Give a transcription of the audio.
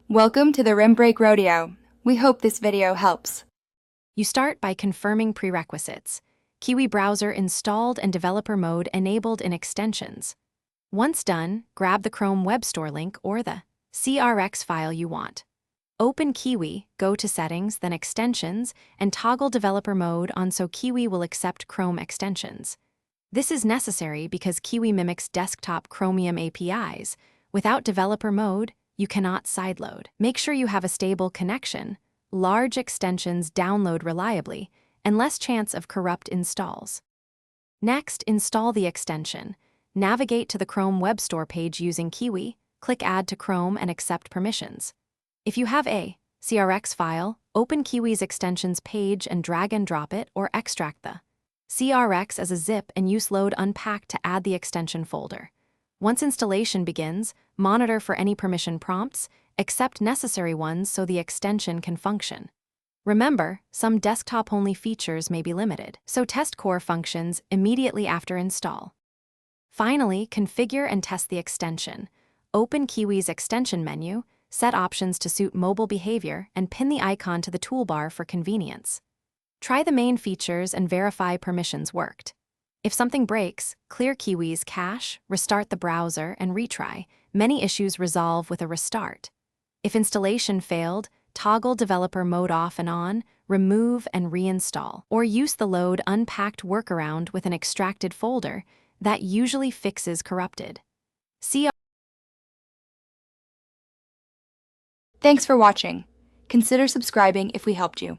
Welcome to the Rim Break Rodeo. We hope this video helps. You start by confirming prerequisites. Kiwi Browser installed and developer mode enabled in extensions. Once done, grab the Chrome Web Store link or the CRX file you want. Open Kiwi, go to Settings, then Extensions, and toggle developer mode on so Kiwi will accept Chrome extensions. This is necessary because Kiwi mimics desktop Chromium APIs. Without developer mode, you cannot sideload. Make sure you have a stable connection, large extensions download reliably, and less chance of corrupt installs. Next, install the extension. Navigate to the Chrome Web Store page using Kiwi, click Add to Chrome and accept permissions. If you have a CRX file, open Kiwi's extensions page and drag and drop it or extract the CRX as a zip and use load unpack to add the extension folder. Once installation begins, monitor for any permission prompts, accept necessary ones so the extension can function. Remember, some desktop-only features may be limited, so test core functions immediately after install. Finally, configure and test the extension. Open Kiwi's extension menu, set options to suit mobile behavior, and pin the icon to the toolbar for convenience. Try the main features and verify permissions worked. If something breaks, clear Kiwi's cache, restart the browser, and retry. Many issues resolve with a restart. If installation failed, toggle developer mode off and on, remove and reinstall, or use the load unpacked workaround with an extracted folder that usually fixes corrupted. Thanks for watching. Consider subscribing if we helped you.